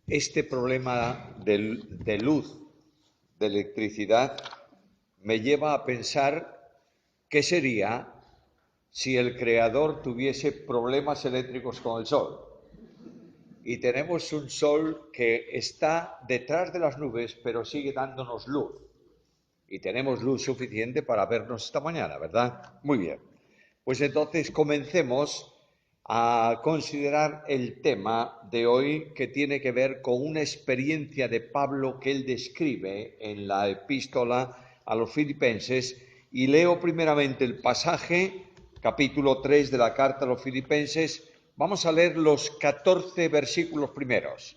Este problema de luz, de electricidad, me lleva a pensar qué sería si el Creador tuviese problemas eléctricos con el Sol. Y tenemos un Sol que está detrás de las nubes, pero sigue dándonos luz. Y tenemos luz suficiente para vernos esta mañana, ¿verdad? Muy bien. Pues entonces comencemos a considerar el tema de hoy, que tiene que ver con una experiencia de Pablo que él describe en la epístola a los Filipenses. Y leo primeramente el pasaje, capítulo 3 de la carta a los Filipenses. Vamos a leer los 14 versículos primeros.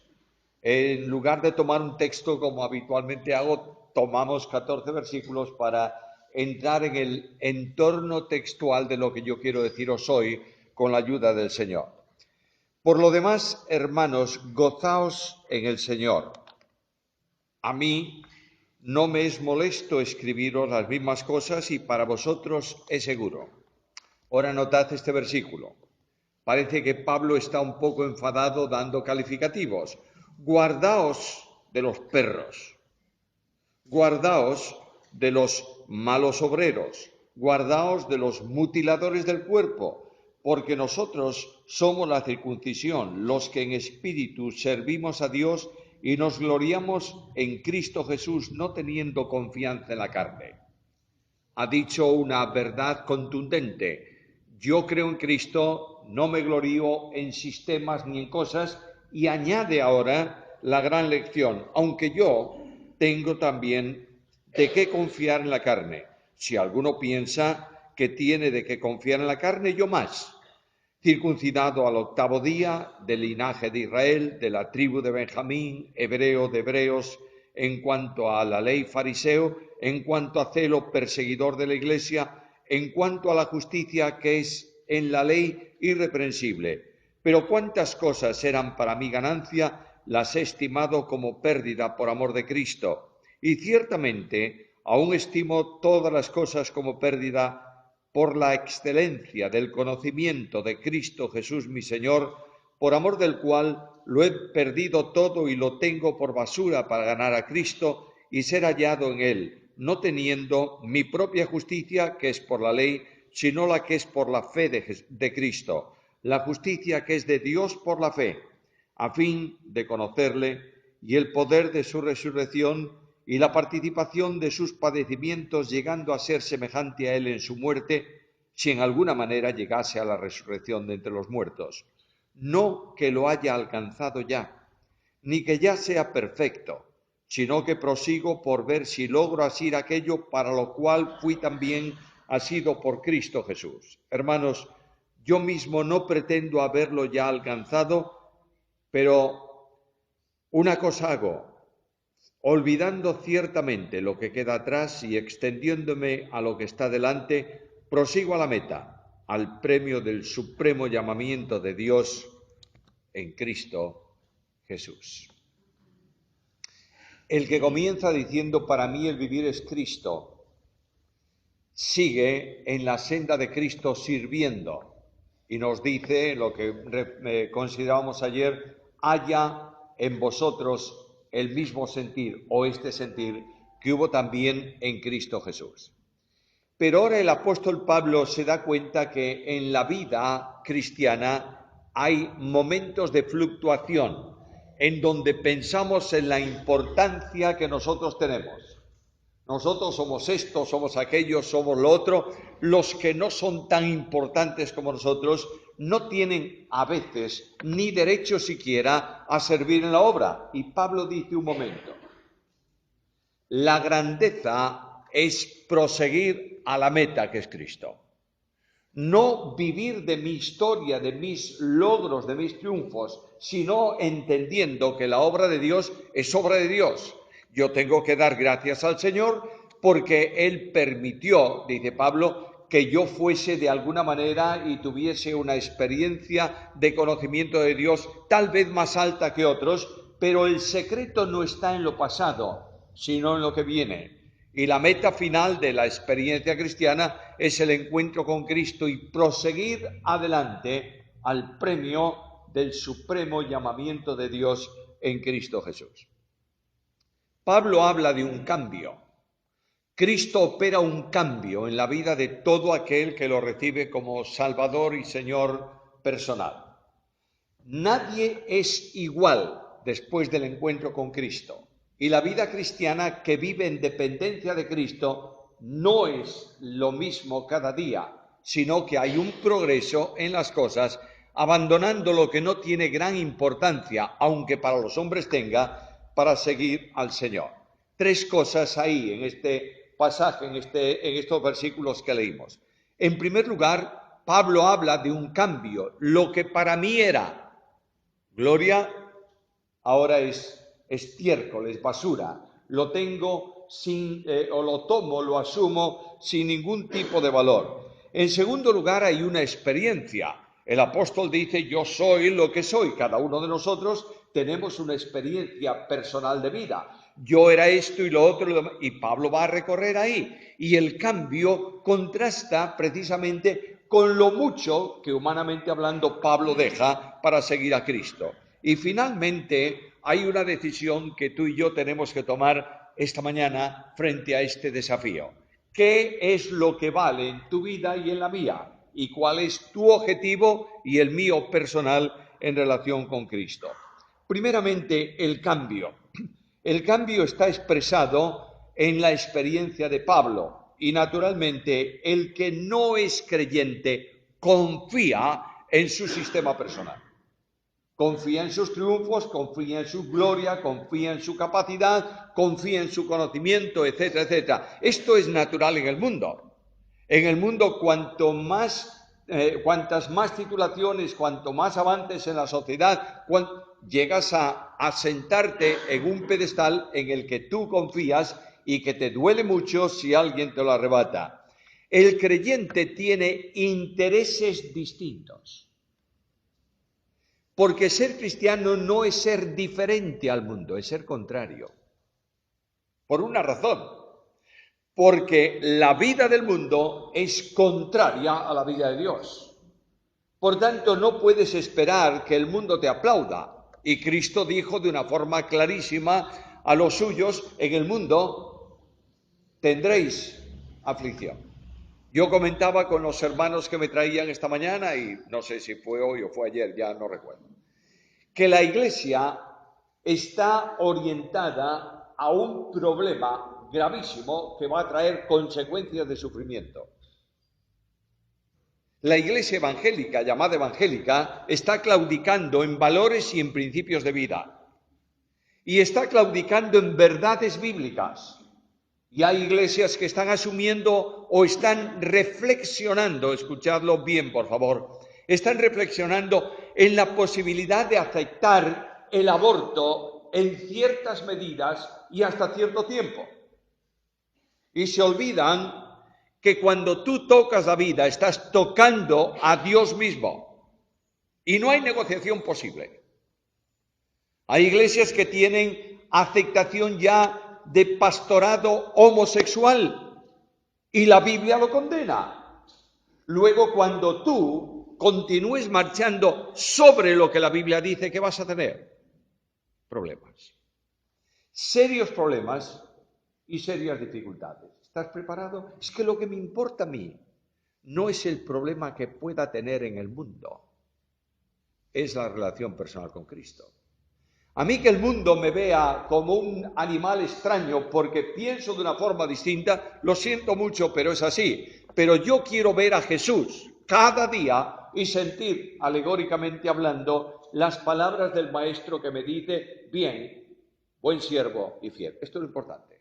En lugar de tomar un texto como habitualmente hago, tomamos 14 versículos para entrar en el entorno textual de lo que yo quiero deciros hoy con la ayuda del Señor. Por lo demás, hermanos, gozaos en el Señor. A mí no me es molesto escribiros las mismas cosas y para vosotros es seguro. Ahora notad este versículo. Parece que Pablo está un poco enfadado dando calificativos. Guardaos de los perros, guardaos de los malos obreros, guardaos de los mutiladores del cuerpo, porque nosotros somos la circuncisión, los que en espíritu servimos a Dios y nos gloriamos en Cristo Jesús, no teniendo confianza en la carne. Ha dicho una verdad contundente. Yo creo en Cristo, no me glorío en sistemas ni en cosas, y añade ahora la gran lección, aunque yo tengo también de qué confiar en la carne. Si alguno piensa que tiene de qué confiar en la carne, yo más. Circuncidado al 8º día, del linaje de Israel, de la tribu de Benjamín, hebreo de hebreos, en cuanto a la ley fariseo, en cuanto a celo perseguidor de la Iglesia, en cuanto a la justicia que es en la ley irreprensible. Pero cuántas cosas eran para mi ganancia, las he estimado como pérdida por amor de Cristo. Y ciertamente aún estimo todas las cosas como pérdida por la excelencia del conocimiento de Cristo Jesús mi Señor, por amor del cual lo he perdido todo y lo tengo por basura para ganar a Cristo y ser hallado en Él, no teniendo mi propia justicia, que es por la ley, sino la que es por la fe de Cristo, la justicia que es de Dios por la fe, a fin de conocerle y el poder de su resurrección y la participación de sus padecimientos, llegando a ser semejante a él en su muerte, si en alguna manera llegase a la resurrección de entre los muertos. No que lo haya alcanzado ya, ni que ya sea perfecto, sino que prosigo por ver si logro asir aquello para lo cual fui también asido por Cristo Jesús. Hermanos, yo mismo no pretendo haberlo ya alcanzado, pero una cosa hago, olvidando ciertamente lo que queda atrás y extendiéndome a lo que está delante, prosigo a la meta, al premio del supremo llamamiento de Dios en Cristo Jesús. El que comienza diciendo para mí el vivir es Cristo, sigue en la senda de Cristo sirviendo y nos dice lo que considerábamos ayer, haya en vosotros el mismo sentir o este sentir que hubo también en Cristo Jesús. Pero ahora el apóstol Pablo se da cuenta que en la vida cristiana hay momentos de fluctuación en donde pensamos en la importancia que nosotros tenemos. Nosotros somos esto, somos aquello, somos lo otro. Los que no son tan importantes como nosotros no tienen a veces ni derecho siquiera a servir en la obra. Y Pablo dice un momento, la grandeza es proseguir a la meta que es Cristo. No vivir de mi historia, de mis logros, de mis triunfos, sino entendiendo que la obra de Dios es obra de Dios. Yo tengo que dar gracias al Señor porque Él permitió, dice Pablo, que yo fuese de alguna manera y tuviese una experiencia de conocimiento de Dios tal vez más alta que otros, pero el secreto no está en lo pasado, sino en lo que viene. Y la meta final de la experiencia cristiana es el encuentro con Cristo y proseguir adelante al premio del supremo llamamiento de Dios en Cristo Jesús. Pablo habla de un cambio. Cristo opera un cambio en la vida de todo aquel que lo recibe como Salvador y Señor personal. Nadie es igual después del encuentro con Cristo. Y la vida cristiana que vive en dependencia de Cristo no es lo mismo cada día, sino que hay un progreso en las cosas, abandonando lo que no tiene gran importancia, aunque para los hombres tenga, para seguir al Señor. 3 cosas ahí en este pasaje, en estos versículos que leímos. En primer lugar, Pablo habla de un cambio. Lo que para mí era gloria, ahora es estiércol, es basura. Lo tengo o lo tomo, lo asumo sin ningún tipo de valor. En segundo lugar, hay una experiencia. El apóstol dice, yo soy lo que soy. Cada uno de nosotros tenemos una experiencia personal de vida. Yo era esto y lo otro, y Pablo va a recorrer ahí. Y el cambio contrasta precisamente con lo mucho que humanamente hablando Pablo deja para seguir a Cristo. Y finalmente hay una decisión que tú y yo tenemos que tomar esta mañana frente a este desafío. ¿Qué es lo que vale en tu vida y en la mía? ¿Y cuál es tu objetivo y el mío personal en relación con Cristo? Primeramente, el cambio. El cambio está expresado en la experiencia de Pablo y naturalmente el que no es creyente confía en su sistema personal. Confía en sus triunfos, confía en su gloria, confía en su capacidad, confía en su conocimiento, etcétera, etcétera. Esto es natural en el mundo. En el mundo, cuantas más titulaciones, cuanto más avances en la sociedad, llegas a sentarte en un pedestal en el que tú confías y que te duele mucho si alguien te lo arrebata. El creyente tiene intereses distintos. Porque ser cristiano no es ser diferente al mundo, es ser contrario. Por una razón. Porque la vida del mundo es contraria a la vida de Dios. Por tanto, no puedes esperar que el mundo te aplauda. Y Cristo dijo de una forma clarísima a los suyos, en el mundo tendréis aflicción. Yo comentaba con los hermanos que me traían esta mañana, y no sé si fue hoy o fue ayer, ya no recuerdo, que la Iglesia está orientada a un problema gravísimo que va a traer consecuencias de sufrimiento. La Iglesia evangélica, llamada evangélica, está claudicando en valores y en principios de vida. Y está claudicando en verdades bíblicas. Y hay iglesias que están asumiendo o están reflexionando, escuchadlo bien por favor, están reflexionando en la posibilidad de aceptar el aborto en ciertas medidas y hasta cierto tiempo. Y se olvidan que cuando tú tocas la vida estás tocando a Dios mismo y no hay negociación posible. Hay iglesias que tienen aceptación ya de pastorado homosexual y la Biblia lo condena. Luego, cuando tú continúes marchando sobre lo que la Biblia dice, ¿qué vas a tener? Problemas. Serios problemas y serias dificultades. ¿Estás preparado? Es que lo que me importa a mí no es el problema que pueda tener en el mundo, es la relación personal con Cristo. A mí que el mundo me vea como un animal extraño porque pienso de una forma distinta, lo siento mucho, pero es así. Pero yo quiero ver a Jesús cada día y sentir, alegóricamente hablando, las palabras del Maestro que me dice, bien, buen siervo y fiel. Esto es lo importante.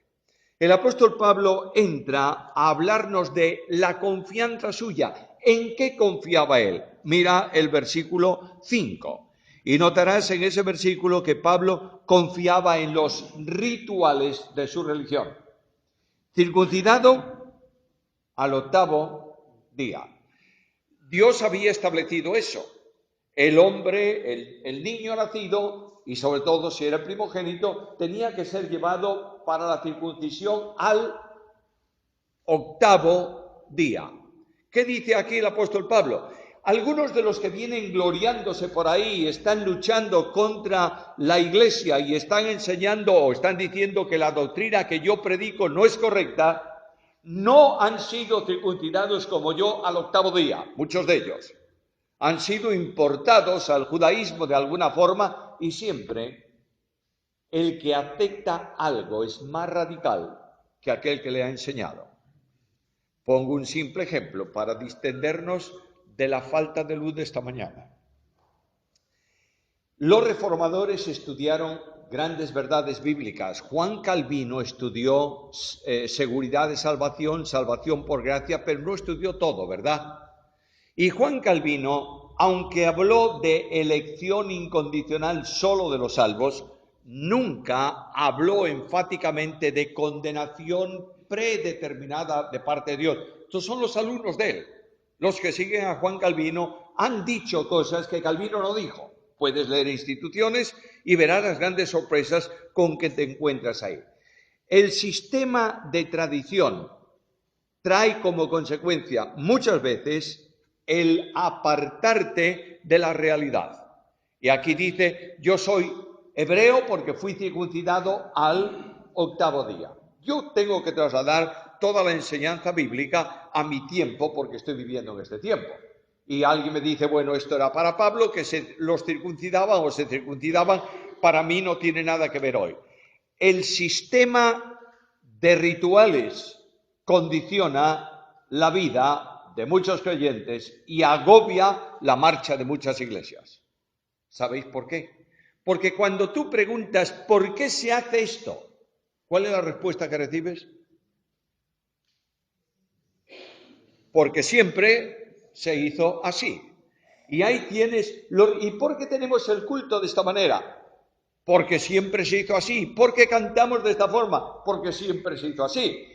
El apóstol Pablo entra a hablarnos de la confianza suya. ¿En qué confiaba él? Mira el versículo 5. Y notarás en ese versículo que Pablo confiaba en los rituales de su religión. Circuncidado al 8º día. Dios había establecido eso. El hombre, el niño nacido, y sobre todo si era el primogénito, tenía que ser llevado para la circuncisión al 8º día. ¿Qué dice aquí el apóstol Pablo? Algunos de los que vienen gloriándose por ahí, están luchando contra la Iglesia y están enseñando o están diciendo que la doctrina que yo predico no es correcta, no han sido circuncidados como yo al 8º día, muchos de ellos. Han sido importados al judaísmo de alguna forma y siempre el que acepta algo es más radical que aquel que le ha enseñado. Pongo un simple ejemplo para distendernos de la falta de luz de esta mañana. Los reformadores estudiaron grandes verdades bíblicas. Juan Calvino estudió seguridad de salvación, salvación por gracia, pero no estudió todo, ¿verdad? Y Juan Calvino, aunque habló de elección incondicional solo de los salvos, nunca habló enfáticamente de condenación predeterminada de parte de Dios. Estos son los alumnos de él. Los que siguen a Juan Calvino han dicho cosas que Calvino no dijo. Puedes leer Instituciones y verás las grandes sorpresas con que te encuentras ahí. El sistema de tradición trae como consecuencia muchas veces el apartarte de la realidad. Y aquí dice, yo soy hebreo porque fui circuncidado al 8º día. Yo tengo que trasladar toda la enseñanza bíblica a mi tiempo porque estoy viviendo en este tiempo. Y alguien me dice, bueno, esto era para Pablo, que los circuncidaban o se circuncidaban, para mí no tiene nada que ver hoy. El sistema de rituales condiciona la vida de muchos creyentes y agobia la marcha de muchas iglesias. ¿Sabéis por qué? Porque cuando tú preguntas, ¿por qué se hace esto? ¿Cuál es la respuesta que recibes? Porque siempre se hizo así. Y ahí tienes, ¿y por qué tenemos el culto de esta manera? Porque siempre se hizo así. ¿Por qué cantamos de esta forma? Porque siempre se hizo así.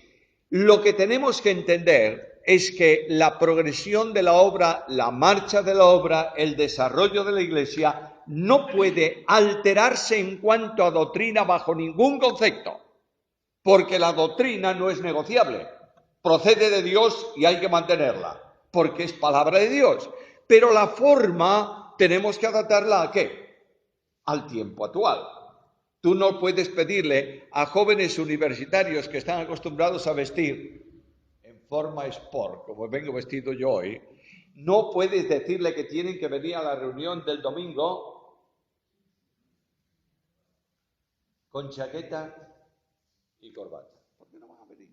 Lo que tenemos que entender es que la progresión de la obra, la marcha de la obra, el desarrollo de la Iglesia no puede alterarse en cuanto a doctrina bajo ningún concepto. Porque la doctrina no es negociable, procede de Dios y hay que mantenerla, porque es palabra de Dios. Pero la forma tenemos que adaptarla ¿a qué? Al tiempo actual. Tú no puedes pedirle a jóvenes universitarios que están acostumbrados a vestir en forma sport, como vengo vestido yo hoy, no puedes decirle que tienen que venir a la reunión del domingo con chaqueta y corbata, porque no van a venir.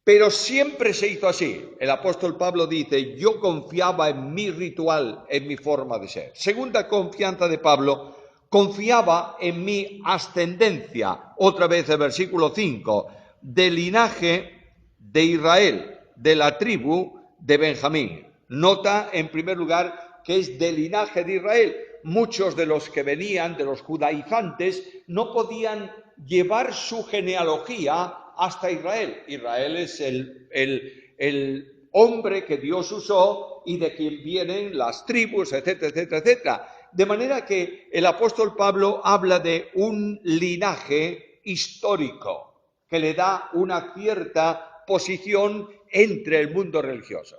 Pero siempre se hizo así. El apóstol Pablo dice, yo confiaba en mi ritual, en mi forma de ser. Segunda confianza de Pablo, confiaba en mi ascendencia. Otra vez el versículo 5, del linaje de Israel, de la tribu de Benjamín. Nota en primer lugar que es del linaje de Israel. Muchos de los que venían, de los judaizantes, no podían llevar su genealogía hasta Israel. Israel es el hombre que Dios usó y de quien vienen las tribus, etcétera, etcétera, etcétera. De manera que el apóstol Pablo habla de un linaje histórico que le da una cierta posición entre el mundo religioso.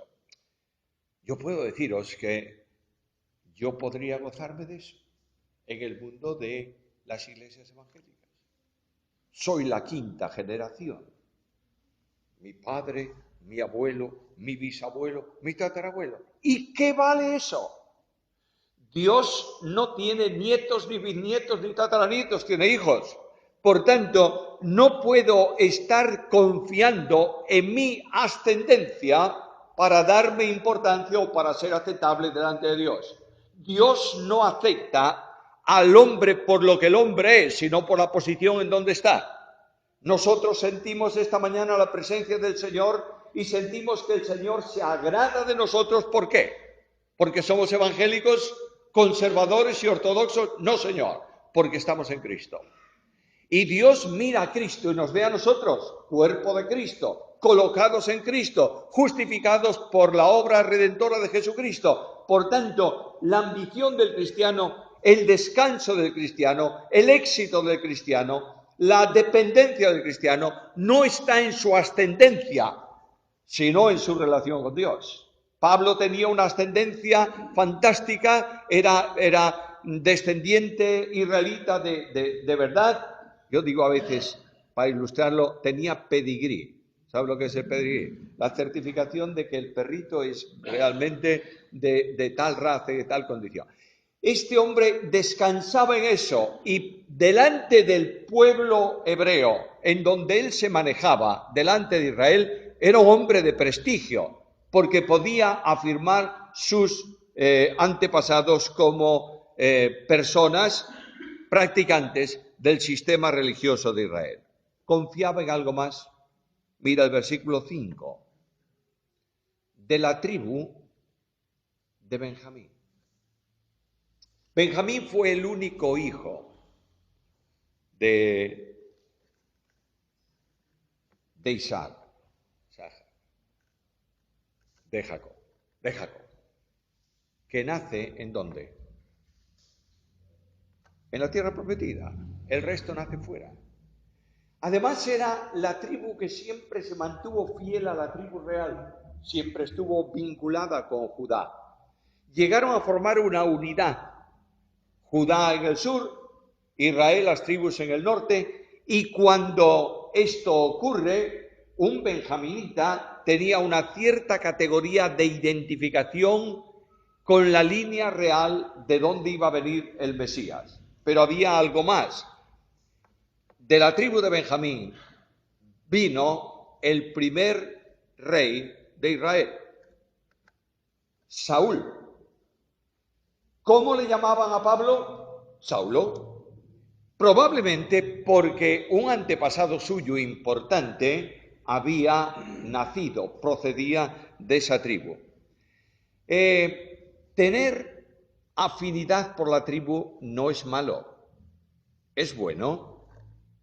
Yo puedo deciros que yo podría gozarme de eso en el mundo de las iglesias evangélicas. Soy la 5ª generación. Mi padre, mi abuelo, mi bisabuelo, mi tatarabuelo. ¿Y qué vale eso? Dios no tiene nietos, ni bisnietos, ni tataranietos, tiene hijos. Por tanto, no puedo estar confiando en mi ascendencia para darme importancia o para ser aceptable delante de Dios. Dios no acepta al hombre por lo que el hombre es, sino por la posición en donde está. Nosotros sentimos esta mañana la presencia del Señor y sentimos que el Señor se agrada de nosotros. ¿Por qué? ¿Porque somos evangélicos, conservadores y ortodoxos? No, Señor, porque estamos en Cristo. Y Dios mira a Cristo y nos ve a nosotros, cuerpo de Cristo, colocados en Cristo, justificados por la obra redentora de Jesucristo. Por tanto, la ambición del cristiano, el descanso del cristiano, el éxito del cristiano, la dependencia del cristiano no está en su ascendencia, sino en su relación con Dios. Pablo tenía una ascendencia fantástica, era descendiente israelita de verdad. Yo digo a veces, para ilustrarlo, tenía pedigrí. ¿Sabes lo que es el pedigrí? La certificación de que el perrito es realmente de tal raza y de tal condición. Este hombre descansaba en eso y delante del pueblo hebreo, en donde él se manejaba, delante de Israel, era un hombre de prestigio, porque podía afirmar sus antepasados como personas practicantes del sistema religioso de Israel. ¿Confiaba en algo más? Mira el versículo 5. De la tribu de Benjamín. Benjamín fue el único hijo de Isaac, de Jacob, que nace ¿en dónde? En la tierra prometida. El resto nace fuera. Además era la tribu que siempre se mantuvo fiel a la tribu real, siempre estuvo vinculada con Judá. Llegaron a formar una unidad, Judá en el sur, Israel, las tribus en el norte, y cuando esto ocurre, un benjaminita tenía una cierta categoría de identificación con la línea real de dónde iba a venir el Mesías. Pero había algo más. De la tribu de Benjamín vino el primer rey de Israel, Saúl. ¿Cómo le llamaban a Pablo? Saulo. Probablemente porque un antepasado suyo importante había nacido, procedía de esa tribu. Tener afinidad por la tribu no es malo, es bueno.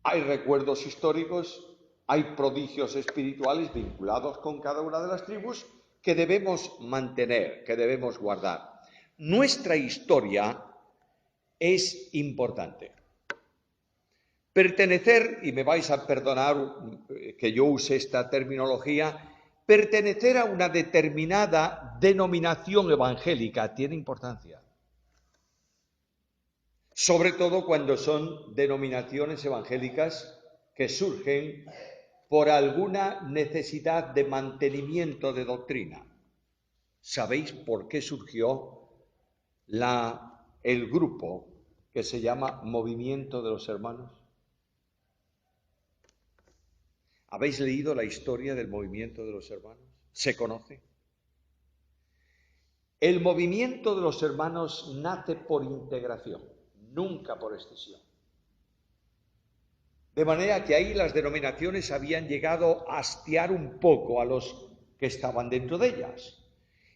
Hay recuerdos históricos, hay prodigios espirituales vinculados con cada una de las tribus que debemos mantener, que debemos guardar. Nuestra historia es importante. Pertenecer, y me vais a perdonar que yo use esta terminología, pertenecer a una determinada denominación evangélica tiene importancia. Sobre todo cuando son denominaciones evangélicas que surgen por alguna necesidad de mantenimiento de doctrina. ¿Sabéis por qué surgió el grupo que se llama Movimiento de los Hermanos? ¿Habéis leído la historia del Movimiento de los Hermanos? ¿Se conoce? El Movimiento de los Hermanos nace por integración, nunca por escisión. De manera que ahí las denominaciones habían llegado a hastiar un poco a los que estaban dentro de ellas.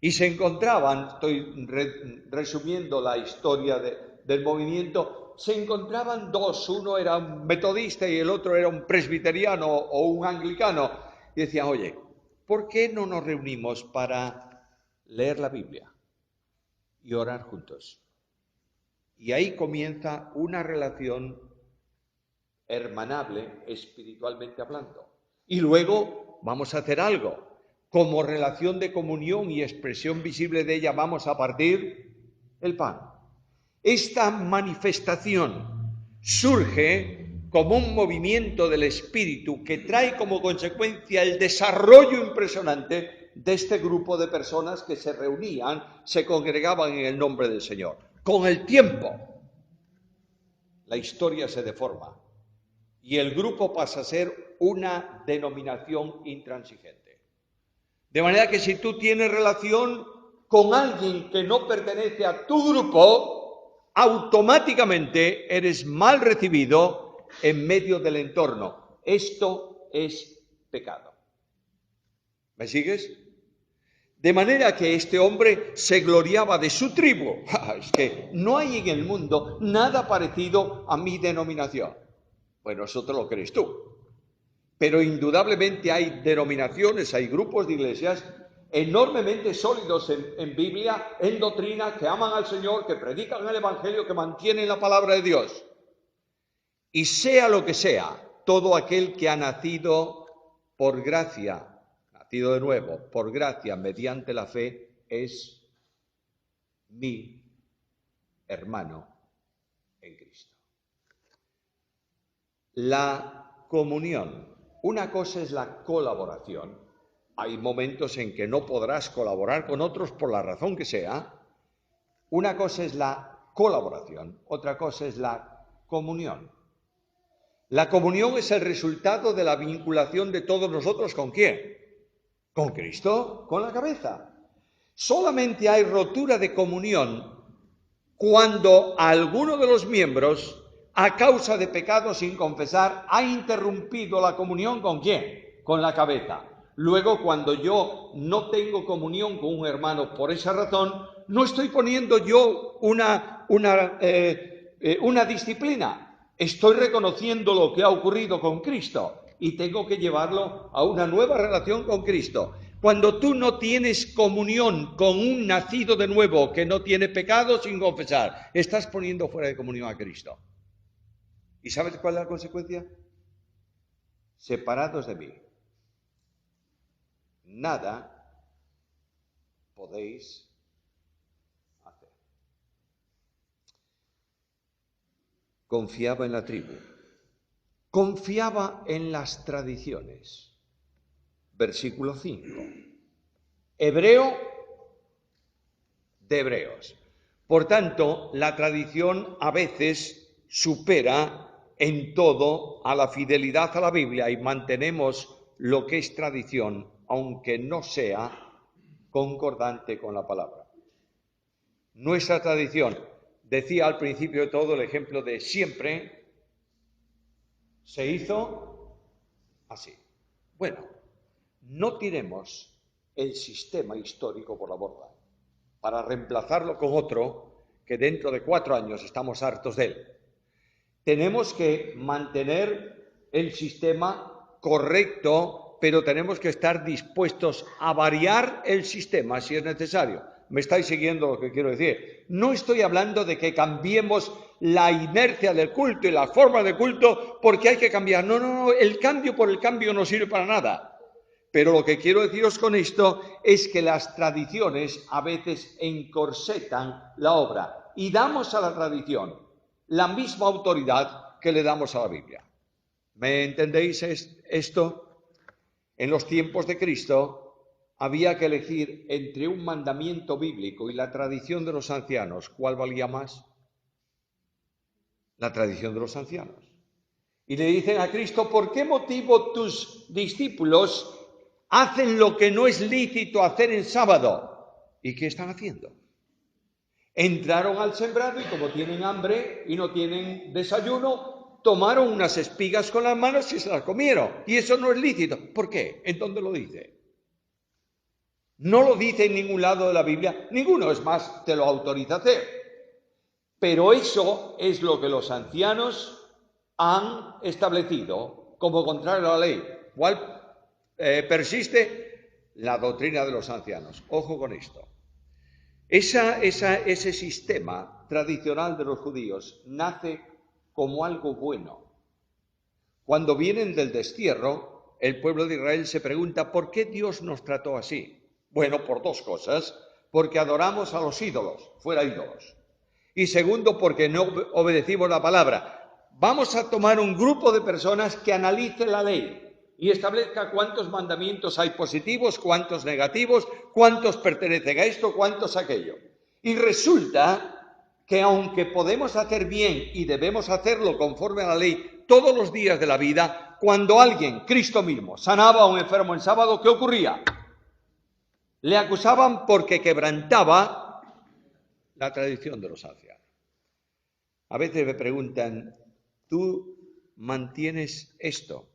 Y se encontraban, estoy resumiendo la historia del movimiento, se encontraban dos, uno era un metodista y el otro era un presbiteriano o un anglicano. Y decían, oye, ¿por qué no nos reunimos para leer la Biblia y orar juntos? Y ahí comienza una relación hermanable, espiritualmente hablando. Y luego vamos a hacer algo. Como relación de comunión y expresión visible de ella, vamos a partir el pan. Esta manifestación surge como un movimiento del espíritu que trae como consecuencia el desarrollo impresionante de este grupo de personas que se reunían, se congregaban en el nombre del Señor. Con el tiempo, la historia se deforma y el grupo pasa a ser una denominación intransigente. De manera que si tú tienes relación con alguien que no pertenece a tu grupo, automáticamente eres mal recibido en medio del entorno. Esto es pecado. ¿Me sigues? De manera que este hombre se gloriaba de su tribu. Es que no hay en el mundo nada parecido a mi denominación. Bueno, eso te lo crees tú. Pero indudablemente hay denominaciones, hay grupos de iglesias enormemente sólidos en Biblia, en doctrina, que aman al Señor, que predican el Evangelio, que mantienen la palabra de Dios. Y sea lo que sea, todo aquel que ha nacido por gracia, nacido de nuevo, por gracia, mediante la fe, es mi hermano en Cristo. La comunión. Una cosa es la colaboración. Hay momentos en que no podrás colaborar con otros por la razón que sea. Una cosa es la colaboración, otra cosa es la comunión. La comunión es el resultado de la vinculación de todos nosotros ¿con quién? Con Cristo, con la cabeza. Solamente hay rotura de comunión cuando alguno de los miembros, a causa de pecado sin confesar, ha interrumpido la comunión ¿con quién? Con la cabeza. Luego, cuando yo no tengo comunión con un hermano por esa razón, no estoy poniendo yo una disciplina. Estoy reconociendo lo que ha ocurrido con Cristo y tengo que llevarlo a una nueva relación con Cristo. Cuando tú no tienes comunión con un nacido de nuevo que no tiene pecado sin confesar, estás poniendo fuera de comunión a Cristo. ¿Y sabes cuál es la consecuencia? Separados de mí, nada podéis hacer. Confiaba en la tribu, confiaba en las tradiciones. Versículo 5. Hebreo de hebreos. Por tanto, la tradición a veces supera en todo a la fidelidad a la Biblia y mantenemos lo que es tradición, aunque no sea concordante con la palabra. Nuestra tradición, decía al principio de todo el ejemplo de siempre, se hizo así. Bueno, no tiremos el sistema histórico por la borda para reemplazarlo con otro que dentro de 4 años estamos hartos de él. Tenemos que mantener el sistema correcto, pero tenemos que estar dispuestos a variar el sistema si es necesario. ¿Me estáis siguiendo lo que quiero decir? No estoy hablando de que cambiemos la inercia del culto y la forma de culto porque hay que cambiar. No, el cambio por el cambio no sirve para nada. Pero lo que quiero deciros con esto es que las tradiciones a veces encorsetan la obra y damos a la tradición la misma autoridad que le damos a la Biblia. ¿Me entendéis esto? En los tiempos de Cristo había que elegir entre un mandamiento bíblico y la tradición de los ancianos. ¿Cuál valía más? La tradición de los ancianos. Y le dicen a Cristo, ¿por qué motivo tus discípulos hacen lo que no es lícito hacer en sábado? ¿Y qué están haciendo? Entraron al sembrado y como tienen hambre y no tienen desayuno, tomaron unas espigas con las manos y se las comieron. Y eso no es lícito. ¿Por qué? ¿En dónde lo dice? No lo dice en ningún lado de la Biblia. Ninguno, es más, te lo autoriza a hacer. Pero eso es lo que los ancianos han establecido como contrario a la ley. ¿Cuál persiste? La doctrina de los ancianos. Ojo con esto. Ese sistema tradicional de los judíos nace como algo bueno. Cuando vienen del destierro, el pueblo de Israel se pregunta ¿por qué Dios nos trató así? Bueno, por 2 cosas. Porque adoramos a los ídolos, fuera ídolos. Y segundo, porque no obedecimos la palabra. Vamos a tomar un grupo de personas que analice la ley y establezca cuántos mandamientos hay positivos, cuántos negativos, cuántos pertenecen a esto, cuántos a aquello. Y resulta que aunque podemos hacer bien y debemos hacerlo conforme a la ley todos los días de la vida, cuando alguien, Cristo mismo, sanaba a un enfermo en sábado, ¿qué ocurría? Le acusaban porque quebrantaba la tradición de los ancianos. A veces me preguntan, ¿tú mantienes esto?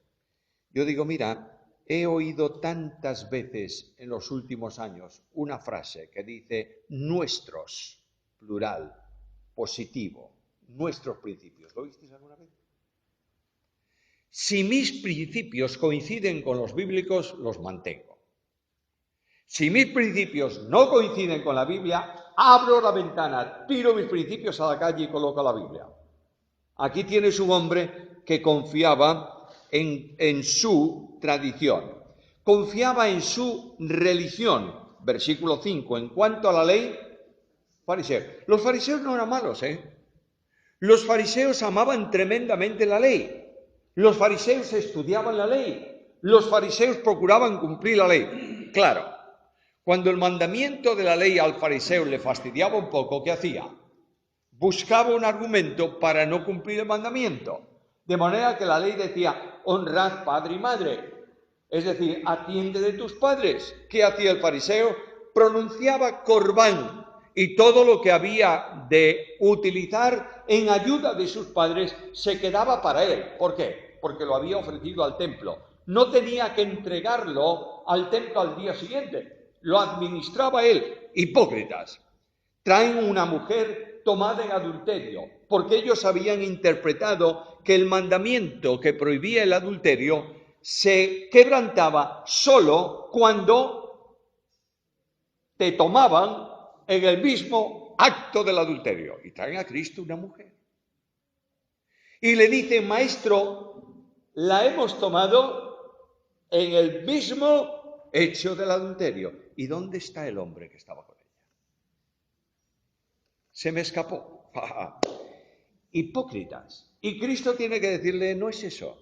Yo digo, mira, he oído tantas veces en los últimos años una frase que dice nuestros, plural, positivo, nuestros principios. ¿Lo oísteis alguna vez? Si mis principios coinciden con los bíblicos, los mantengo. Si mis principios no coinciden con la Biblia, abro la ventana, tiro mis principios a la calle y coloco la Biblia. Aquí tienes un hombre que confiaba en su tradición, confiaba en su religión. versículo 5, en cuanto a la ley, fariseos. Los fariseos no eran malos, Los fariseos amaban tremendamente la ley. Los fariseos estudiaban la ley. Los fariseos procuraban cumplir la ley. Claro, cuando el mandamiento de la ley al fariseo le fastidiaba un poco, ¿qué hacía? Buscaba un argumento para no cumplir el mandamiento. De manera que la ley decía, honrad padre y madre. Es decir, atiende de tus padres. ¿Qué hacía el fariseo? Pronunciaba corbán y todo lo que había de utilizar en ayuda de sus padres se quedaba para él. ¿Por qué? Porque lo había ofrecido al templo. No tenía que entregarlo al templo al día siguiente. Lo administraba él. Hipócritas. Traen una mujer tomada en adulterio, porque ellos habían interpretado que el mandamiento que prohibía el adulterio se quebrantaba solo cuando te tomaban en el mismo acto del adulterio. Y traen a Cristo una mujer. Y le dicen, maestro, la hemos tomado en el mismo hecho del adulterio. ¿Y dónde está el hombre que estaba con ella? Se me escapó. Hipócritas. Y Cristo tiene que decirle, no es eso.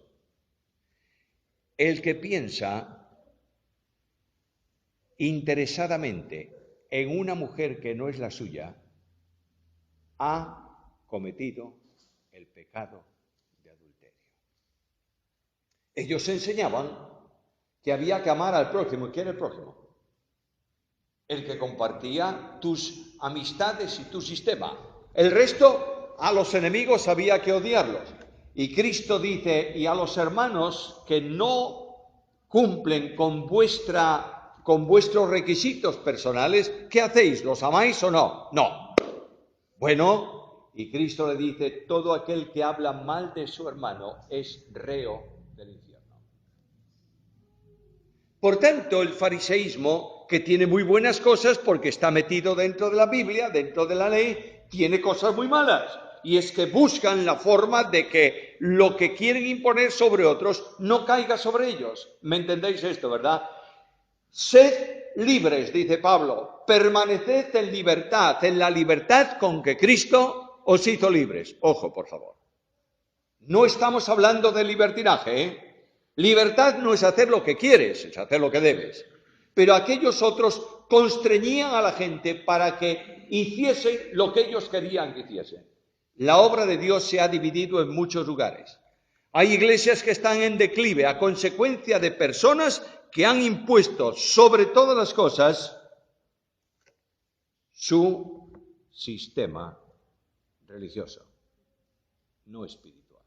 El que piensa interesadamente en una mujer que no es la suya, ha cometido el pecado de adulterio. Ellos enseñaban que había que amar al prójimo. ¿Quién era el prójimo? El que compartía tus amistades y tu sistema. El resto, a los enemigos había que odiarlos. Y Cristo dice, y a los hermanos que no cumplen con vuestros requisitos personales, ¿qué hacéis? ¿Los amáis o no? No. Bueno, y Cristo le dice, todo aquel que habla mal de su hermano es reo del infierno. Por tanto, el fariseísmo, que tiene muy buenas cosas porque está metido dentro de la Biblia, dentro de la ley, tiene cosas muy malas. Y es que buscan la forma de que lo que quieren imponer sobre otros no caiga sobre ellos. ¿Me entendéis esto, verdad? Sed libres, dice Pablo, permaneced en libertad, en la libertad con que Cristo os hizo libres. Ojo, por favor. No estamos hablando de libertinaje, Libertad no es hacer lo que quieres, es hacer lo que debes. Pero aquellos otros constreñían a la gente para que hiciesen lo que ellos querían que hiciesen. La obra de Dios se ha dividido en muchos lugares. Hay iglesias que están en declive a consecuencia de personas que han impuesto sobre todas las cosas su sistema religioso, no espiritual.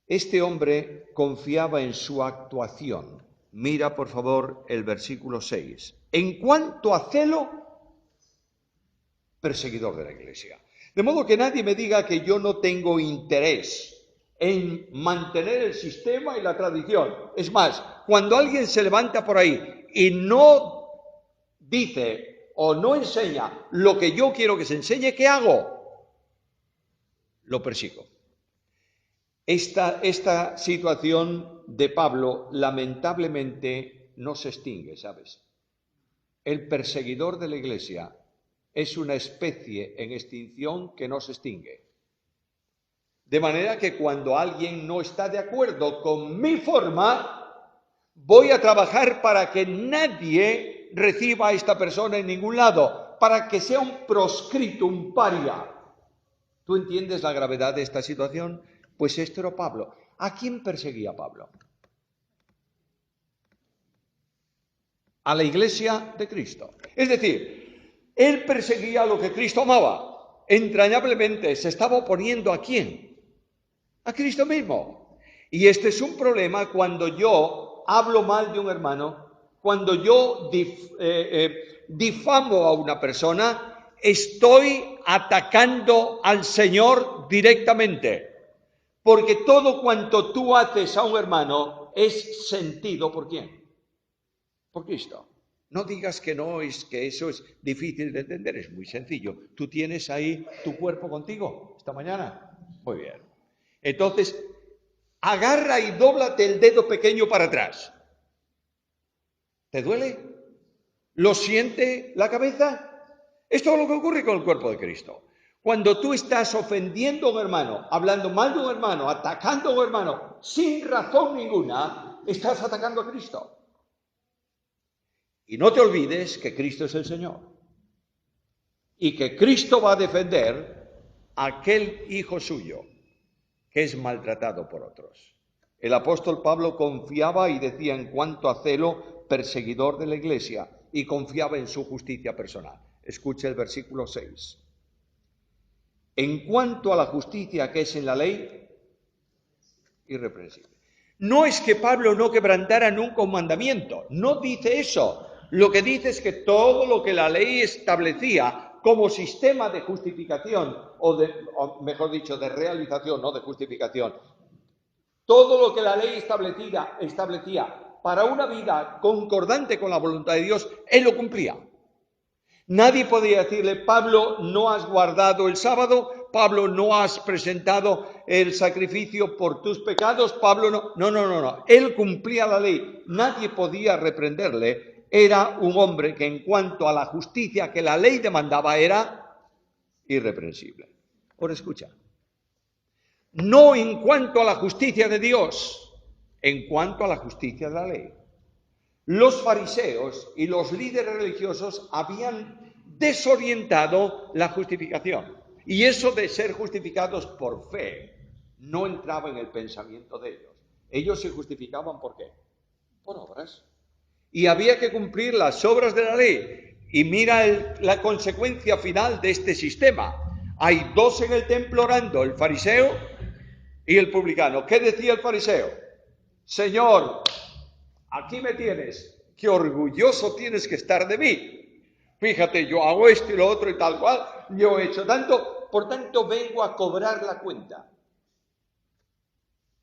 Este hombre confiaba en su actuación. Mira, por favor, el versículo 6. En cuanto a celo, perseguidor de la iglesia. De modo que nadie me diga que yo no tengo interés en mantener el sistema y la tradición. Es más, cuando alguien se levanta por ahí y no dice o no enseña lo que yo quiero que se enseñe, ¿qué hago? Lo persigo. Esta situación de Pablo lamentablemente no se extingue, ¿sabes? El perseguidor de la iglesia es una especie en extinción que no se extingue. De manera que cuando alguien no está de acuerdo con mi forma, voy a trabajar para que nadie reciba a esta persona en ningún lado, para que sea un proscrito, un paria. ¿Tú entiendes la gravedad de esta situación? Pues esto era Pablo. ¿A quién perseguía Pablo? A la iglesia de Cristo. Es decir, él perseguía lo que Cristo amaba. Entrañablemente se estaba oponiendo ¿a quién? A Cristo mismo. Y este es un problema cuando yo hablo mal de un hermano, cuando yo difamo a una persona, estoy atacando al Señor directamente. Porque todo cuanto tú haces a un hermano es sentido ¿por quién? Por Cristo. No digas que no, es que eso es difícil de entender, es muy sencillo. ¿Tú tienes ahí tu cuerpo contigo esta mañana? Muy bien. Entonces, agarra y dóblate el dedo pequeño para atrás. ¿Te duele? ¿Lo siente la cabeza? Es todo lo que ocurre con el cuerpo de Cristo. Cuando tú estás ofendiendo a un hermano, hablando mal de un hermano, atacando a un hermano, sin razón ninguna, estás atacando a Cristo. Y no te olvides que Cristo es el Señor. Y que Cristo va a defender a aquel hijo suyo que es maltratado por otros. El apóstol Pablo confiaba y decía en cuanto a celo, perseguidor de la iglesia, y confiaba en su justicia personal. Escuche el versículo 6. En cuanto a la justicia que es en la ley, irreprensible. No es que Pablo no quebrantara nunca un mandamiento, no dice eso. Lo que dice es que todo lo que la ley establecía como sistema de justificación, o mejor dicho, de realización, no de justificación, todo lo que la ley establecía para una vida concordante con la voluntad de Dios, él lo cumplía. Nadie podía decirle, Pablo, no has guardado el sábado, Pablo, no has presentado el sacrificio por tus pecados, Pablo, no. No. Él cumplía la ley, nadie podía reprenderle. Era un hombre que en cuanto a la justicia que la ley demandaba era irreprensible. Ahora escucha. No en cuanto a la justicia de Dios, en cuanto a la justicia de la ley. Los fariseos y los líderes religiosos habían desorientado la justificación. Y eso de ser justificados por fe no entraba en el pensamiento de ellos. Ellos se justificaban ¿por qué? Por obras. Y había que cumplir las obras de la ley. Y mira la consecuencia final de este sistema. Hay dos en el templo orando, el fariseo y el publicano. ¿Qué decía el fariseo? Señor, aquí me tienes, qué orgulloso tienes que estar de mí. Fíjate, yo hago esto y lo otro y tal cual, yo he hecho tanto, por tanto vengo a cobrar la cuenta.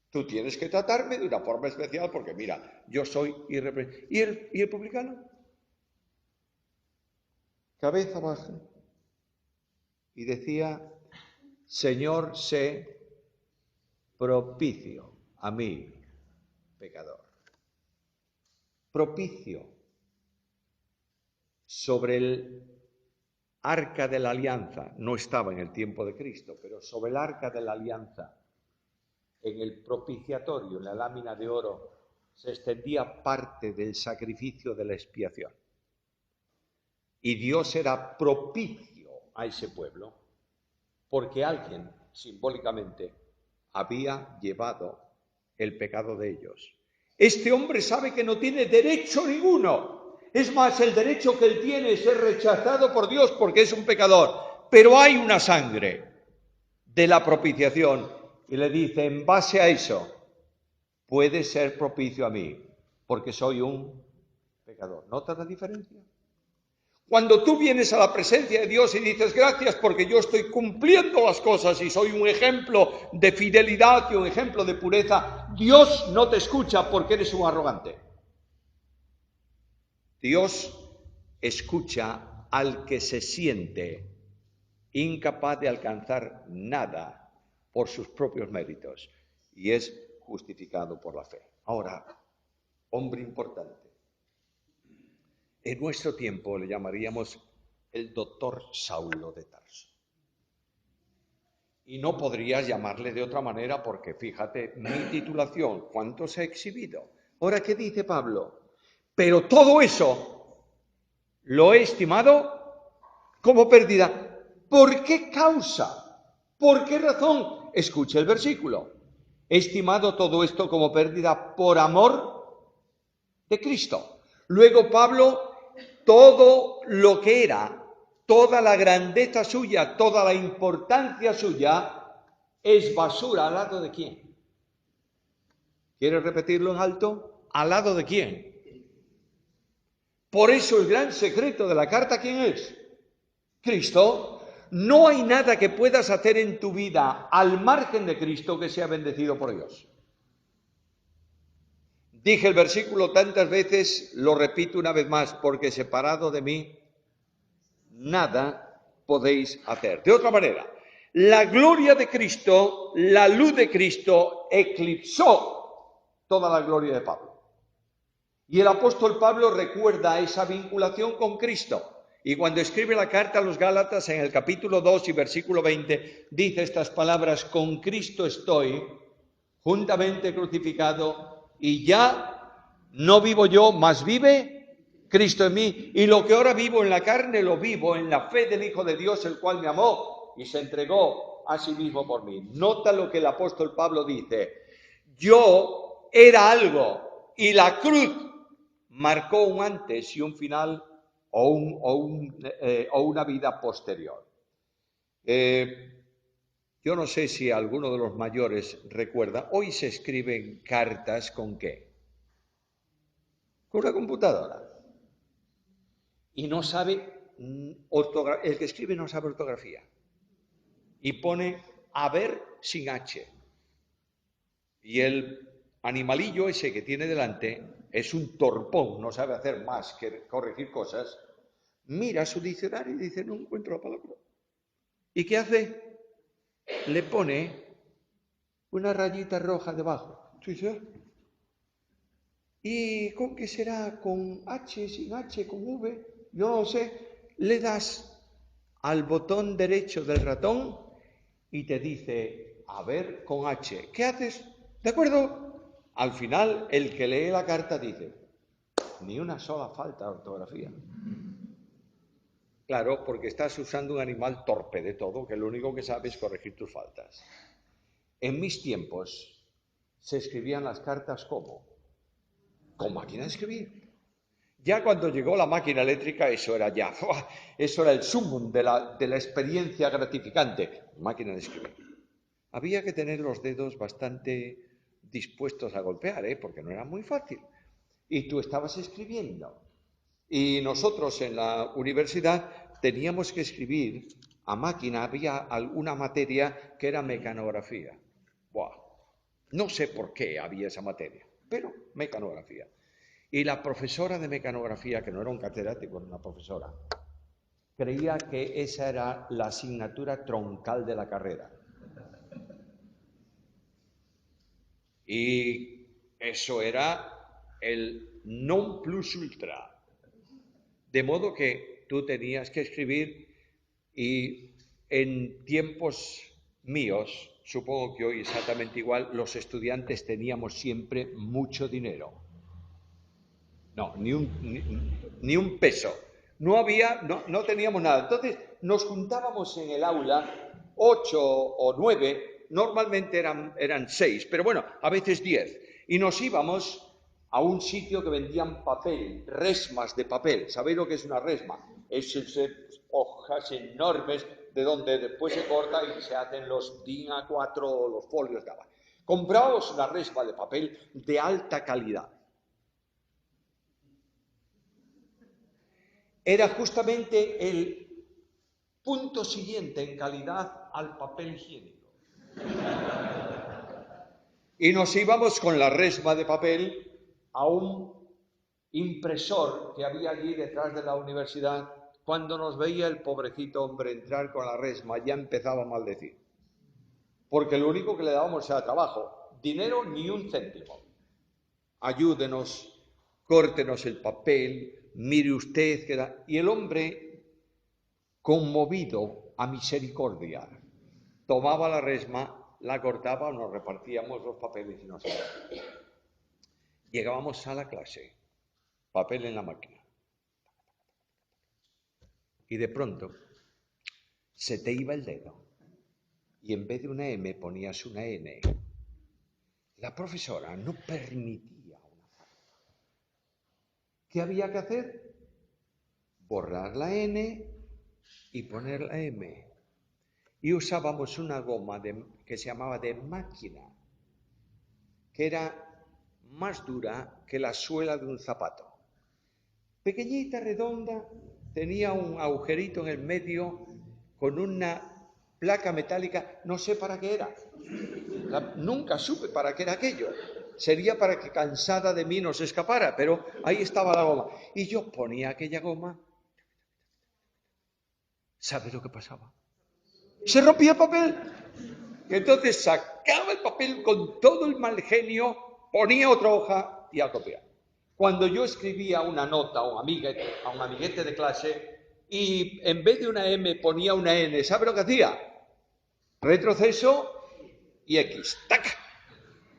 Tú tienes que tratarme de una forma especial porque mira, yo soy irreprensible. ¿Y el publicano? Cabeza baja. Y decía, Señor, sé propicio a mí, pecador. Propicio sobre el arca de la alianza, no estaba en el tiempo de Cristo, pero sobre el arca de la alianza, en el propiciatorio, en la lámina de oro, se extendía parte del sacrificio de la expiación. Y Dios era propicio a ese pueblo, porque alguien, simbólicamente, había llevado el pecado de ellos. Este hombre sabe que no tiene derecho ninguno. Es más, el derecho que él tiene es ser rechazado por Dios porque es un pecador. Pero hay una sangre de la propiciación. Y le dice, en base a eso, puedes ser propicio a mí, porque soy un pecador. ¿Notas la diferencia? Cuando tú vienes a la presencia de Dios y dices, gracias porque yo estoy cumpliendo las cosas y soy un ejemplo de fidelidad y un ejemplo de pureza, Dios no te escucha porque eres un arrogante. Dios escucha al que se siente incapaz de alcanzar nada por sus propios méritos y es justificado por la fe. Ahora, hombre importante. En nuestro tiempo le llamaríamos el doctor Saulo de Tarso. Y no podrías llamarle de otra manera porque, fíjate, mi titulación, ¿cuánto se ha exhibido? Ahora, ¿qué dice Pablo? Pero todo eso lo he estimado como pérdida. ¿Por qué causa? ¿Por qué razón? Escuche el versículo. He estimado todo esto como pérdida por amor de Cristo. Luego Pablo, todo lo que era, toda la grandeza suya, toda la importancia suya, es basura. ¿Al lado de quién? ¿Quieres repetirlo en alto? ¿Al lado de quién? Por eso el gran secreto de la carta, ¿quién es? Cristo. No hay nada que puedas hacer en tu vida al margen de Cristo que sea bendecido por Dios. Dije el versículo tantas veces, lo repito una vez más, porque separado de mí, nada podéis hacer. De otra manera, la gloria de Cristo, la luz de Cristo, eclipsó toda la gloria de Pablo. Y el apóstol Pablo recuerda esa vinculación con Cristo. Y cuando escribe la carta a los Gálatas en el capítulo 2 y versículo 20, dice estas palabras: con Cristo estoy juntamente crucificado, y ya no vivo yo, mas vive Cristo en mí. Y lo que ahora vivo en la carne, lo vivo en la fe del Hijo de Dios, el cual me amó y se entregó a sí mismo por mí. Nota lo que el apóstol Pablo dice: yo era algo, y la cruz marcó un antes y un final, o una vida posterior. Yo no sé si alguno de los mayores recuerda, hoy se escriben cartas ¿con qué? Con una computadora. Y no sabe, el que escribe no sabe ortografía. Y pone haber sin H. Y el animalillo ese que tiene delante es un torpón, no sabe hacer más que corregir cosas. Mira su diccionario y dice: no encuentro la palabra. ¿Y qué hace? Le pone una rayita roja debajo. ¿Y con qué será? ¿Con H, sin H, con V? Yo no sé. Le das al botón derecho del ratón y te dice: a ver, con H. ¿Qué haces? ¿De acuerdo? Al final, el que lee la carta dice: ni una sola falta de ortografía. Claro, porque estás usando un animal torpe de todo, que lo único que sabe es corregir tus faltas. En mis tiempos se escribían las cartas ¿cómo? Con máquina de escribir. Ya cuando llegó la máquina eléctrica, eso era el sumum de la experiencia gratificante. Máquina de escribir. Había que tener los dedos bastante dispuestos a golpear, porque no era muy fácil. Y tú estabas escribiendo. Y nosotros en la universidad teníamos que escribir a máquina. Había alguna materia que era mecanografía. No sé por qué había esa materia, pero mecanografía. Y la profesora de mecanografía, que no era un catedrático, era una profesora, creía que esa era la asignatura troncal de la carrera. Y eso era el non plus ultra. De modo que tú tenías que escribir, y en tiempos míos, supongo que hoy exactamente igual, los estudiantes teníamos siempre mucho dinero. No, ni un peso. No teníamos nada. Entonces nos juntábamos en el aula 8 o 9, normalmente eran 6, pero bueno, a veces 10. Y nos íbamos a un sitio que vendían papel, resmas de papel. ¿Sabéis lo que es una resma? Es hojas enormes de donde después se corta y se hacen los DIN A4 o los folios de abajo. Comprábamos una resma de papel de alta calidad. Era justamente el punto siguiente en calidad al papel higiénico. Y nos íbamos con la resma de papel a un impresor que había allí detrás de la universidad. Cuando nos veía el pobrecito hombre entrar con la resma, ya empezaba a maldecir. Porque lo único que le dábamos era trabajo. Dinero ni un céntimo. Ayúdenos, córtenos el papel, mire usted que da. Y el hombre, conmovido a misericordia, tomaba la resma, la cortaba, nos repartíamos los papeles y nos íbamos. Llegábamos a la clase, papel en la máquina. Y de pronto se te iba el dedo y en vez de una M ponías una N. La profesora no permitía una falta. ¿Qué había que hacer? Borrar la N y poner la M. Y usábamos una goma que se llamaba de máquina, que era más dura que la suela de un zapato. Pequeñita, redonda, tenía un agujerito en el medio con una placa metálica, no sé para qué era. Nunca supe para qué era aquello. Sería para que cansada de mí no se escapara, pero ahí estaba la goma. Y yo ponía aquella goma. ¿Sabe lo que pasaba? Se rompía el papel. Y entonces sacaba el papel con todo el mal genio, ponía otra hoja y a copiar. Cuando yo escribía una nota a un amiguete de clase y en vez de una M ponía una N, ¿sabe lo que hacía? Retroceso y X. ¡Tac!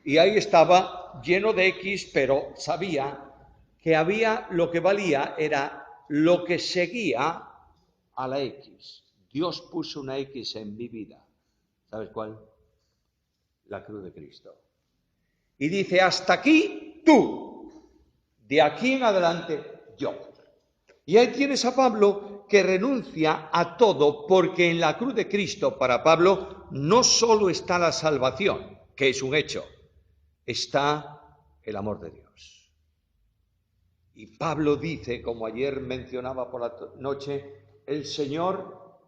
Y ahí estaba lleno de X, pero sabía que había lo que valía era lo que seguía a la X. Dios puso una X en mi vida. ¿Sabes cuál? La cruz de Cristo. Y dice, hasta aquí tú, de aquí en adelante yo. Y ahí tienes a Pablo que renuncia a todo, porque en la cruz de Cristo, para Pablo, no solo está la salvación, que es un hecho, está el amor de Dios. Y Pablo dice, como ayer mencionaba por la noche, el Señor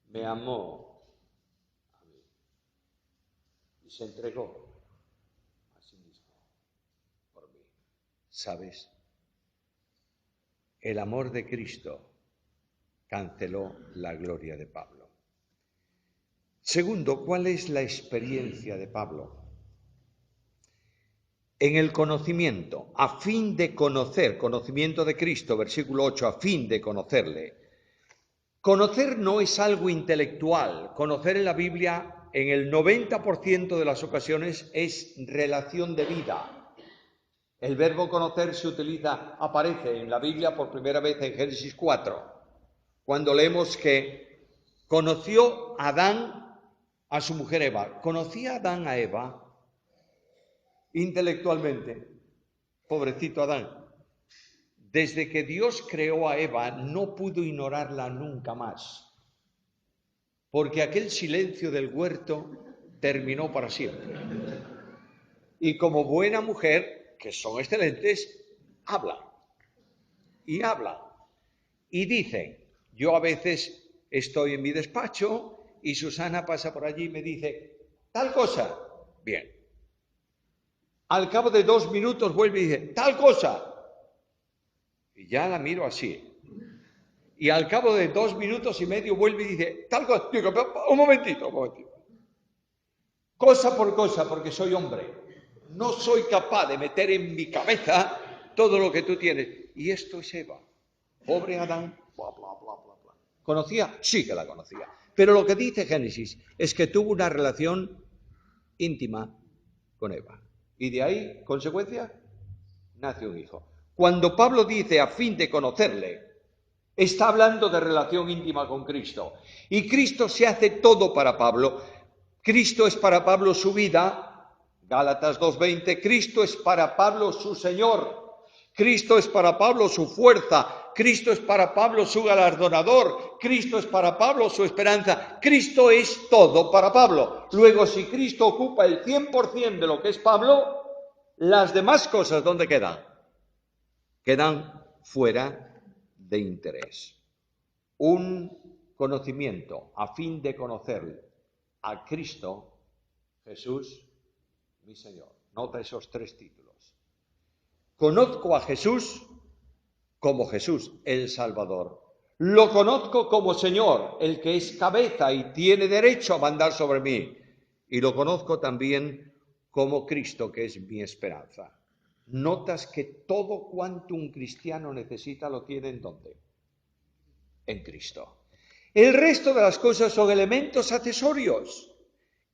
me amó a mí y se entregó a sí mismo por mí. ¿Sabes? El amor de Cristo canceló la gloria de Pablo. Segundo, ¿cuál es la experiencia de Pablo? En el conocimiento, a fin de conocer, conocimiento de Cristo, versículo 8, a fin de conocerle. Conocer no es algo intelectual. Conocer en la Biblia, en el 90% de las ocasiones, es relación de vida. El verbo conocer se utiliza, aparece en la Biblia por primera vez en Génesis 4, cuando leemos que conoció Adán a su mujer Eva. ¿Conocía Adán a Eva? Intelectualmente, pobrecito Adán. Desde que Dios creó a Eva, no pudo ignorarla nunca más, porque aquel silencio del huerto terminó para siempre. Y como buena mujer, que son excelentes, habla. Y habla. Y dice, yo a veces estoy en mi despacho y Susana pasa por allí y me dice, tal cosa. Bien. Al cabo de 2 minutos vuelve y dice, tal cosa. Y ya la miro así. Y al cabo de 2 minutos y medio vuelve y dice, tal cosa. Digo, un momentito. Cosa por cosa, porque soy hombre. No soy capaz de meter en mi cabeza todo lo que tú tienes. Y esto es Eva. Pobre Adán, bla, bla, bla, bla, bla. ¿Conocía? Sí que la conocía. Pero lo que dice Génesis es que tuvo una relación íntima con Eva. Y de ahí, consecuencia, nace un hijo. Cuando Pablo dice a fin de conocerle, está hablando de relación íntima con Cristo. Y Cristo se hace todo para Pablo. Cristo es para Pablo su vida, Gálatas 2:20. Cristo es para Pablo su Señor. Cristo es para Pablo su fuerza. Cristo es para Pablo su galardonador. Cristo es para Pablo su esperanza. Cristo es todo para Pablo. Luego, si Cristo ocupa el 100% de lo que es Pablo, las demás cosas, ¿dónde quedan? Quedan fuera de interés. Un conocimiento a fin de conocer a Cristo, Jesús, mi Señor. Nota esos 3 títulos. Conozco a Jesús como Jesús, el Salvador. Lo conozco como Señor, el que es cabeza y tiene derecho a mandar sobre mí. Y lo conozco también como Cristo, que es mi esperanza. Notas que todo cuanto un cristiano necesita lo tiene ¿en dónde? En Cristo. El resto de las cosas son elementos accesorios.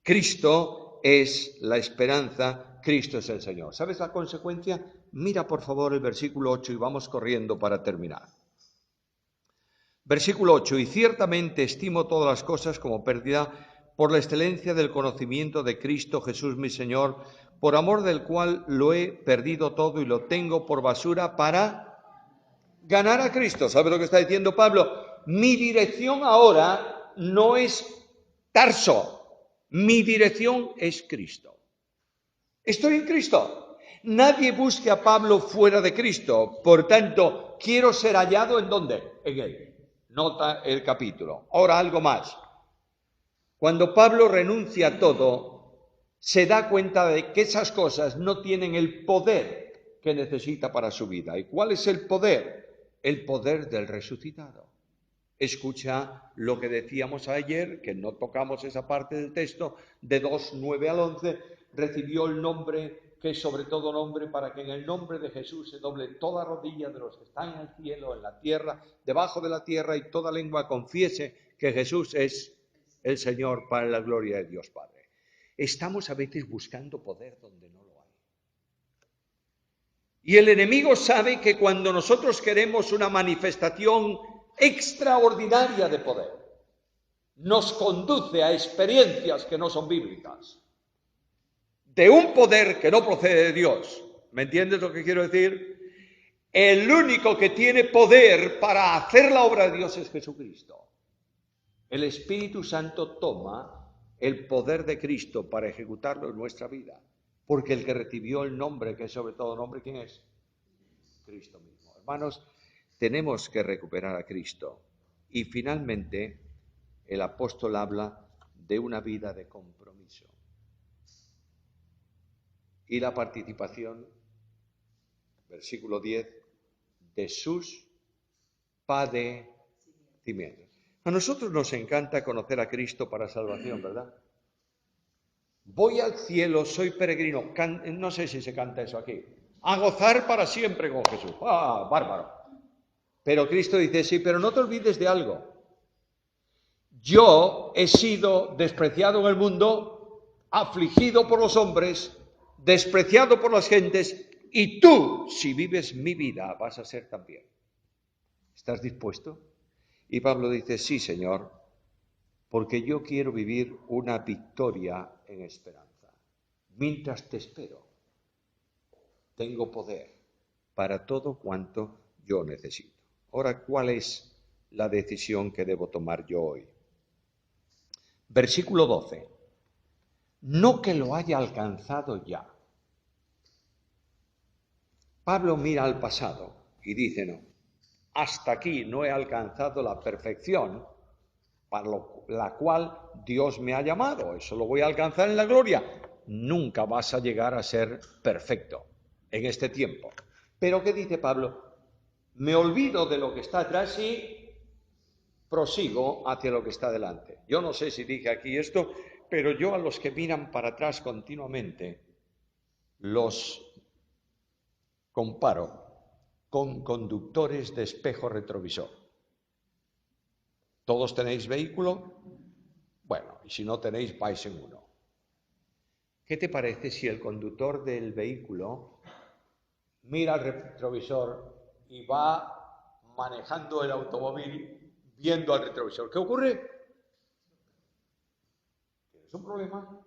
Cristo es la esperanza, Cristo es el Señor. ¿Sabes la consecuencia? Mira por favor el versículo 8 y vamos corriendo para terminar. Versículo 8, y ciertamente estimo todas las cosas como pérdida por la excelencia del conocimiento de Cristo Jesús mi Señor, por amor del cual lo he perdido todo y lo tengo por basura para ganar a Cristo. ¿Sabe lo que está diciendo Pablo? Mi dirección ahora no es Tarso, mi dirección es Cristo. Estoy en Cristo. Nadie busque a Pablo fuera de Cristo. Por tanto, quiero ser hallado ¿en dónde? En Él. Nota el capítulo. Ahora algo más. Cuando Pablo renuncia a todo, se da cuenta de que esas cosas no tienen el poder que necesita para su vida. ¿Y cuál es el poder? El poder del resucitado. Escucha lo que decíamos ayer, que no tocamos esa parte del texto, de 2:9 al 11, recibió el nombre que es sobre todo nombre, para que en el nombre de Jesús se doble toda rodilla de los que están en el cielo, en la tierra, debajo de la tierra, y toda lengua confiese que Jesús es el Señor, para la gloria de Dios Padre. Estamos a veces buscando poder donde no lo hay. Y el enemigo sabe que cuando nosotros queremos una manifestación extraordinaria de poder, nos conduce a experiencias que no son bíblicas, de un poder que no procede de Dios. ¿Me entiendes lo que quiero decir? El único que tiene poder para hacer la obra de Dios es Jesucristo. El Espíritu Santo toma el poder de Cristo para ejecutarlo en nuestra vida, porque el que recibió el nombre, que es sobre todo nombre, ¿quién es? Cristo mismo. Hermanos, tenemos que recuperar a Cristo. Y finalmente, el apóstol habla de una vida de compromiso. Y la participación, versículo 10, de sus padecimientos. A nosotros nos encanta conocer a Cristo para salvación, ¿verdad? Voy al cielo, soy peregrino. No sé si se canta eso aquí. A gozar para siempre con Jesús. ¡Ah, bárbaro! Pero Cristo dice, sí, pero no te olvides de algo. Yo he sido despreciado en el mundo, afligido por los hombres, despreciado por las gentes, y tú, si vives mi vida, vas a ser también. ¿Estás dispuesto? Y Pablo dice, sí, Señor, porque yo quiero vivir una victoria en esperanza. Mientras te espero, tengo poder para todo cuanto yo necesito. Ahora, ¿cuál es la decisión que debo tomar yo hoy? Versículo 12. No que lo haya alcanzado ya. Pablo mira al pasado y dice, no, hasta aquí no he alcanzado la perfección para la cual Dios me ha llamado. Eso lo voy a alcanzar en la gloria. Nunca vas a llegar a ser perfecto en este tiempo. Pero ¿qué dice Pablo? Me olvido de lo que está atrás y prosigo hacia lo que está delante. Yo no sé si dije aquí esto, pero yo a los que miran para atrás continuamente los comparo con conductores de espejo retrovisor. ¿Todos tenéis vehículo? Bueno, y si no tenéis, vais en uno. ¿Qué te parece si el conductor del vehículo mira al retrovisor y va manejando el automóvil viendo al retrovisor? ¿Qué ocurre? ¿Tienes un problema?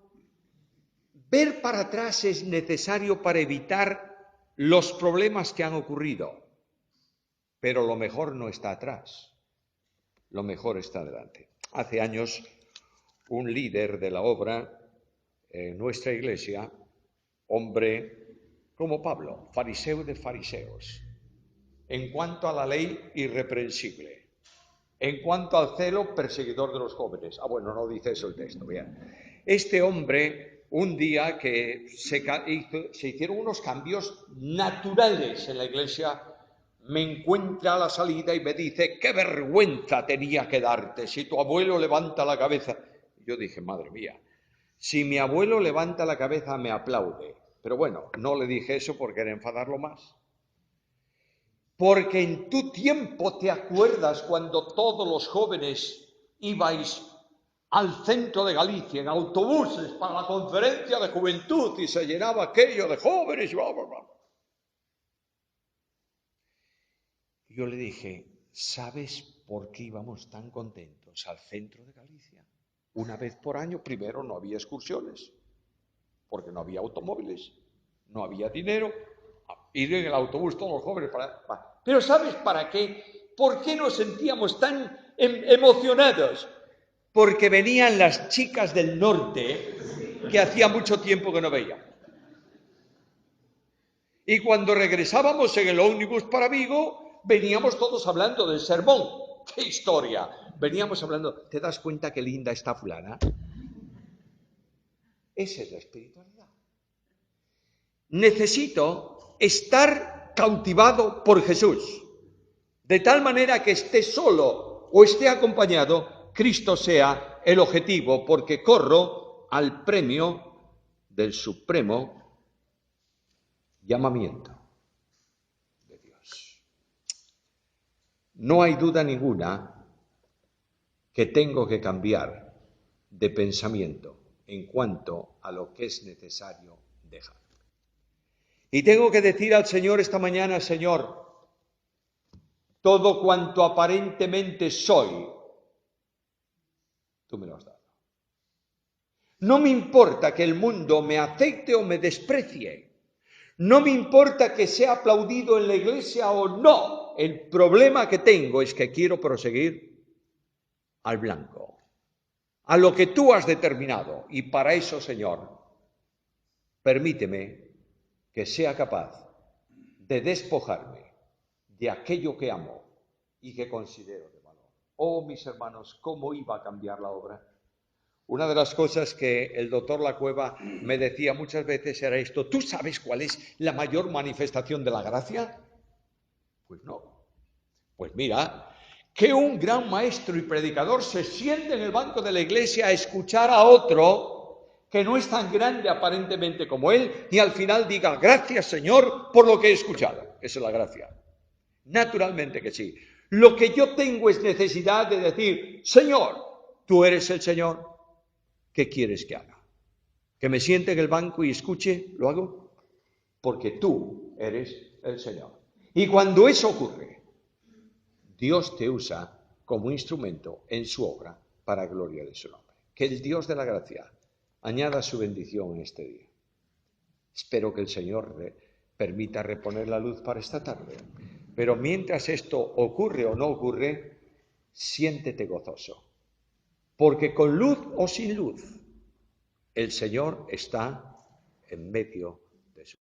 Ver para atrás es necesario para evitar los problemas que han ocurrido, pero lo mejor no está atrás, lo mejor está delante. Hace años, un líder de la obra en nuestra iglesia, hombre como Pablo, fariseo de fariseos, en cuanto a la ley, irreprensible, en cuanto al celo, perseguidor de los jóvenes. Bueno, no dice eso el texto, bien. Este hombre, un día que se hicieron unos cambios naturales en la iglesia, me encuentra a la salida y me dice, qué vergüenza tenía que darte si tu abuelo levanta la cabeza. Yo dije, madre mía, si mi abuelo levanta la cabeza me aplaude. Pero bueno, no le dije eso por querer enfadarlo más. Porque en tu tiempo te acuerdas cuando todos los jóvenes ibais al centro de Galicia en autobuses para la conferencia de juventud y se llenaba aquello de jóvenes, bla, bla, bla. Yo le dije, ¿sabes por qué íbamos tan contentos al centro de Galicia? Una vez por año, primero no había excursiones, porque no había automóviles, no había dinero, ir en el autobús todos los jóvenes Pero ¿sabes para qué? ¿Por qué nos sentíamos tan emocionados? Porque venían las chicas del norte que hacía mucho tiempo que no veíamos. Y cuando regresábamos en el ómnibus para Vigo, veníamos todos hablando del sermón. ¡Qué historia! Veníamos hablando, ¿te das cuenta qué linda está fulana? Esa es la espiritualidad. Necesito estar cautivado por Jesús, de tal manera que esté solo o esté acompañado, Cristo sea el objetivo, porque corro al premio del supremo llamamiento de Dios. No hay duda ninguna que tengo que cambiar de pensamiento en cuanto a lo que es necesario dejar. Y tengo que decir al Señor esta mañana, Señor, todo cuanto aparentemente soy, tú me lo has dado. No me importa que el mundo me acepte o me desprecie. No me importa que sea aplaudido en la iglesia o no. El problema que tengo es que quiero proseguir al blanco, a lo que tú has determinado. Y para eso, Señor, permíteme que sea capaz de despojarme de aquello que amo y que considero de valor. Oh, mis hermanos, ¿cómo iba a cambiar la obra? Una de las cosas que el doctor Lacueva me decía muchas veces era esto: ¿tú sabes cuál es la mayor manifestación de la gracia? Pues no. Pues mira, que un gran maestro y predicador se siente en el banco de la iglesia a escuchar a otro que no es tan grande aparentemente como él, y al final diga: gracias, Señor, por lo que he escuchado. Esa es la gracia. Naturalmente que sí. Lo que yo tengo es necesidad de decir: Señor, tú eres el Señor. ¿Qué quieres que haga? ¿Que me siente en el banco y escuche? ¿Lo hago? Porque tú eres el Señor. Y cuando eso ocurre, Dios te usa como instrumento en su obra para gloria de su nombre. Que el Dios de la gracia añada su bendición en este día. Espero que el Señor permita reponer la luz para esta tarde. Pero mientras esto ocurre o no ocurre, siéntete gozoso. Porque con luz o sin luz, el Señor está en medio